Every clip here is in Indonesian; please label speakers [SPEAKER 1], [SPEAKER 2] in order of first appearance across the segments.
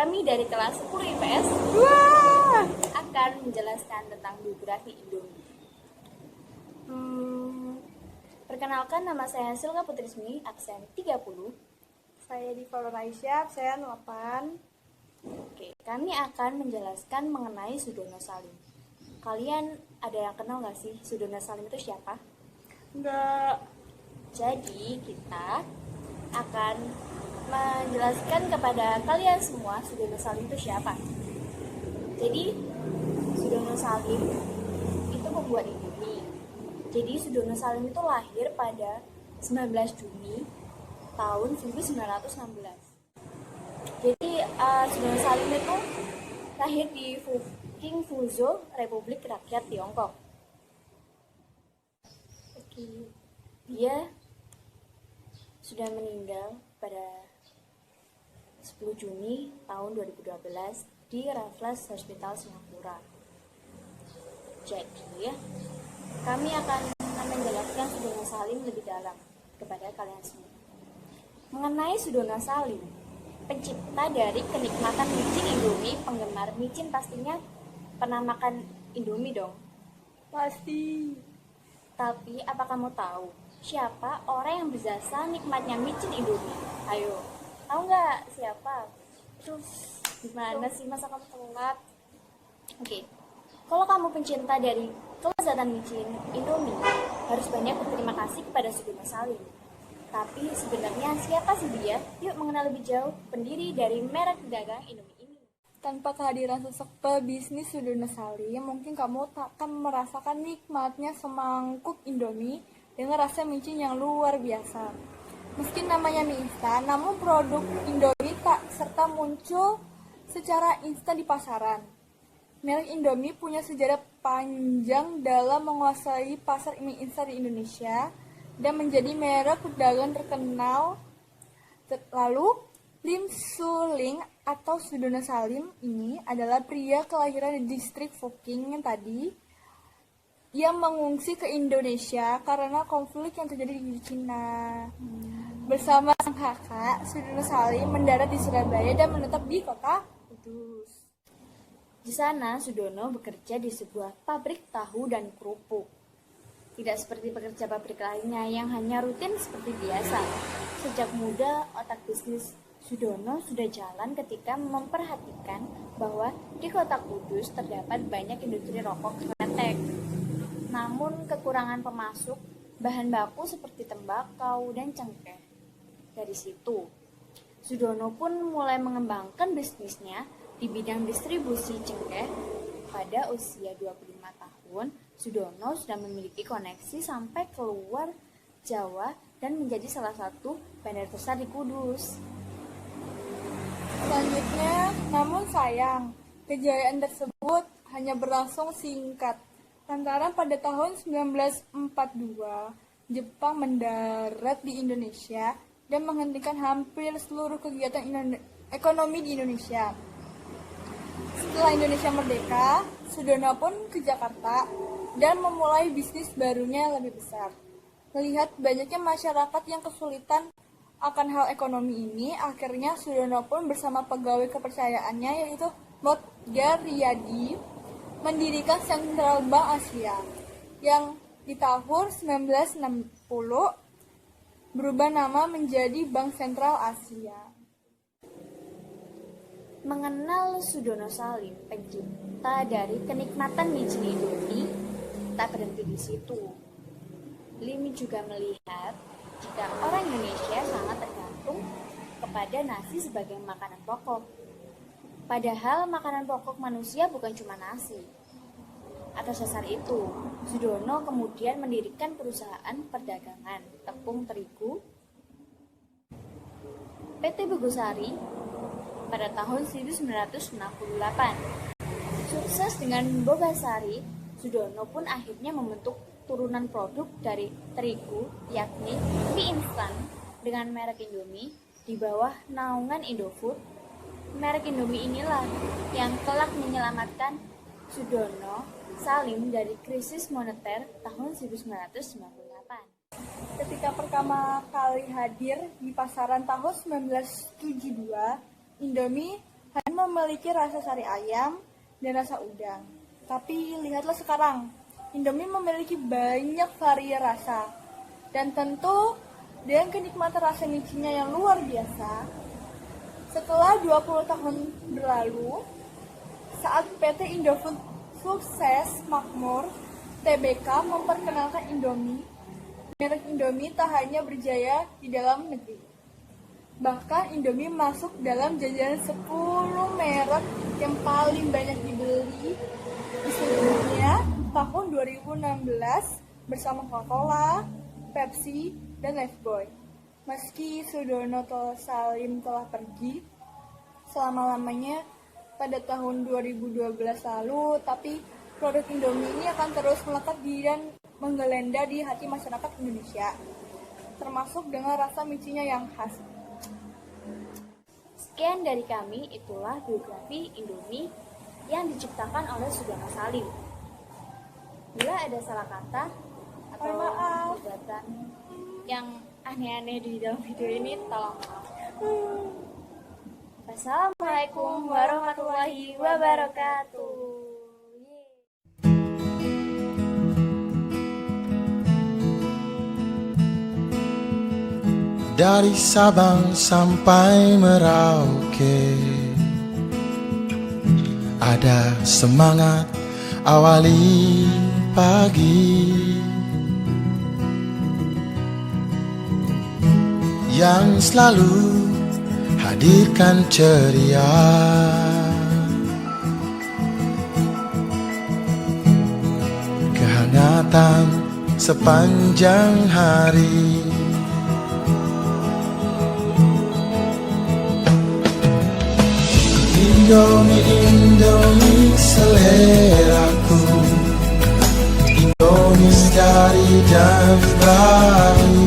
[SPEAKER 1] Kami dari kelas 10 IPS
[SPEAKER 2] Wah.
[SPEAKER 1] akan menjelaskan tentang biografi Indomie. Perkenalkan, nama saya Silka Putrismi, absen 30.
[SPEAKER 2] Saya di Aisyah, saya 8.
[SPEAKER 1] Oke, kami akan menjelaskan mengenai Sudono Salim. Kalian ada yang kenal nggak sih Sudono Salim itu siapa?
[SPEAKER 2] Enggak.
[SPEAKER 1] Jadi kita akan menjelaskan kepada kalian semua Sudono Salim itu siapa. Jadi Sudono Salim itu pembuat Indomie. Jadi Sudono Salim itu lahir pada 19 Juni tahun 1916. Jadi Sudono Salim itu lahir di King Fuzhou, Republik Rakyat Tiongkok. Oke, dia sudah meninggal pada 10 Juni tahun 2012 di Raffles Hospital Singapura. Jadi, kami akan menjelaskan Sudono Salim lebih dalam kepada kalian semua. Mengenai Sudono Salim, pencipta dari kenikmatan micin Indomie, penggemar micin pastinya pernah makan Indomie dong.
[SPEAKER 2] Pasti.
[SPEAKER 1] Tapi apa kamu tahu siapa orang yang berjasa nikmatnya micin Indomie? Ayo, tahu nggak siapa? Terus gimana sih, masa kamu telat? Oke, kalau kamu pencinta dari kelezatan micin Indomie, harus banyak berterima kasih kepada Sudono Salim. Tapi sebenarnya siapa sih dia? Yuk mengenal lebih jauh pendiri dari merek dagang Indomie ini.
[SPEAKER 2] Tanpa kehadiran sosok pebisnis Sudono Salim, mungkin kamu tak akan merasakan nikmatnya semangkuk Indomie dengan rasa micin yang luar biasa. Meski namanya mie instan, namun produk Indomie tak serta muncul secara instan di pasaran. Merek Indomie punya sejarah panjang dalam menguasai pasar mie instan di Indonesia dan menjadi merek pedagang terkenal. Lalu, Lim Su-ling atau Sudono Salim ini adalah pria kelahiran di distrik Fuking yang tadi, yang mengungsi ke Indonesia karena konflik yang terjadi di Cina. Bersama sang kakak, Sudono Salim mendarat di Surabaya dan menetap di kota Kudus.
[SPEAKER 1] Di sana, Sudono bekerja di sebuah pabrik tahu dan kerupuk. Tidak seperti pekerja pabrik lainnya yang hanya rutin seperti biasa. Sejak muda, otak bisnis Sudono sudah jalan ketika memperhatikan bahwa di kota Kudus terdapat banyak industri rokok kretek. Namun kekurangan pemasok bahan baku seperti tembakau dan cengkeh. Dari situ, Sudono pun mulai mengembangkan bisnisnya di bidang distribusi cengkeh. Pada usia 25 tahun, Sudono sudah memiliki koneksi sampai keluar Jawa dan menjadi salah satu bandar besar di Kudus.
[SPEAKER 2] Selanjutnya, namun sayang, kejayaan tersebut hanya berlangsung singkat. Lantaran pada tahun 1942, Jepang mendarat di Indonesia dan menghentikan hampir seluruh kegiatan ekonomi di Indonesia. Setelah Indonesia merdeka, Sudono pun ke Jakarta dan memulai bisnis barunya yang lebih besar. Melihat banyaknya masyarakat yang kesulitan akan hal ekonomi ini, akhirnya Sudono pun bersama pegawai kepercayaannya yaitu Modgar Riyadi mendirikan Sentral Bank Asia yang di tahun 1960 berubah nama menjadi Bank Sentral Asia.
[SPEAKER 1] Mengenal Sudono Salim, pencipta dari kenikmatan micin Indomie, tak berhenti di situ. Lim juga melihat jika orang Indonesia sangat tergantung kepada nasi sebagai makanan pokok. Padahal makanan pokok manusia bukan cuma nasi. Atas dasar itu, Sudono kemudian mendirikan perusahaan perdagangan tepung terigu PT Bogosari pada tahun 1968. Sukses dengan Bogasari, Sudono pun akhirnya membentuk turunan produk dari terigu, yakni mie instan dengan merek Indomie di bawah naungan Indofood. Merek Indomie inilah yang kelak menyelamatkan Sudono Salim dari krisis moneter tahun 1998.
[SPEAKER 2] Ketika pertama kali hadir di pasaran tahun 1972, Indomie hanya memiliki rasa sari ayam dan rasa udang. Tapi lihatlah sekarang, Indomie memiliki banyak varian rasa. Dan tentu dengan kenikmatan rasa micinya yang luar biasa, setelah 20 tahun berlalu, saat PT Indofood sukses makmur, TBK memperkenalkan Indomie. Merek Indomie tak hanya berjaya di dalam negeri. Bahkan Indomie masuk dalam jajaran 10 merek yang paling banyak dibeli di seluruh dunia tahun 2016 bersama Coca-Cola, Pepsi, dan Lifebuoy. Meski Sudono Salim telah pergi selama-lamanya pada tahun 2012 lalu, tapi produk Indomie ini akan terus melekat di dan menggelenda di hati masyarakat Indonesia, termasuk dengan rasa micinya yang khas.
[SPEAKER 1] Sekian dari kami, itulah biografi Indomie yang diciptakan oleh Sudono Salim. Bila ada salah kata atau perbuatan yang aneh-aneh di dalam video ini, tolong maaf. Wassalamualaikum warahmatullahi wabarakatuh.
[SPEAKER 3] Dari Sabang sampai Merauke, ada semangat awali pagi yang selalu hadirkan ceria, kehangatan sepanjang hari. Indomie, Indomie seleraku, Indomie dari dan Bali,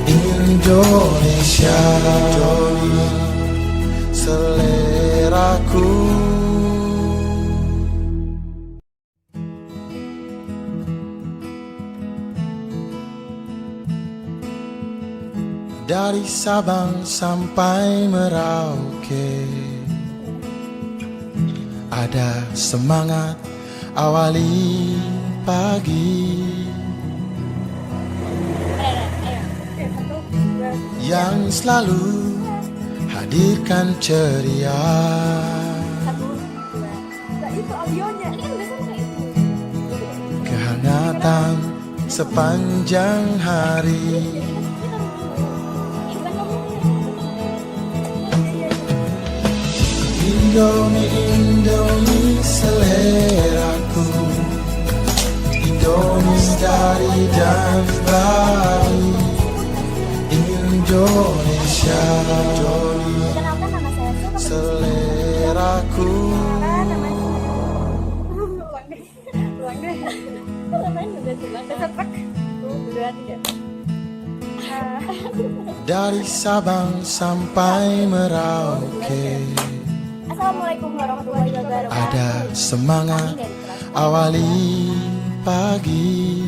[SPEAKER 3] Indonesia, seleraku. Dari Sabang sampai Merauke, ada semangat awali pagi yang selalu hadirkan ceria, kehangatan sepanjang hari. Indomie, Indomie seleraku, Indomie dari dan Bali, Indonesia, seleraku. Dari Sabang sampai Merauke,
[SPEAKER 1] Assalamualaikum warahmatullahi wabarakatuh.
[SPEAKER 3] ada semangat awali pagi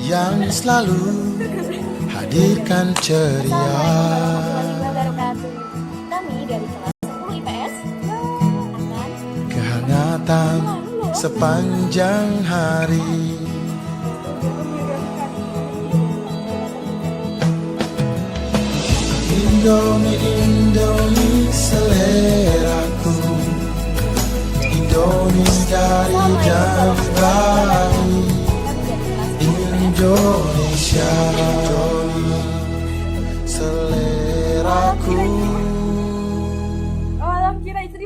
[SPEAKER 3] yang selalu hadirkan ceria,
[SPEAKER 1] Kami dari kelas 10 IPS akan
[SPEAKER 3] kehangatan sepanjang hari. Indomie, Indomie seleraku, Indomie dari dan Bali, Indonesia, seleraku.
[SPEAKER 2] Alam kira istri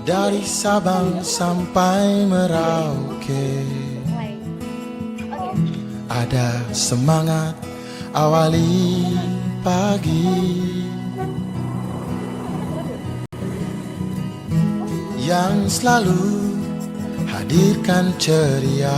[SPEAKER 3] Dari Sabang sampai Merauke, ada semangat awali pagi yang selalu hadirkan ceria,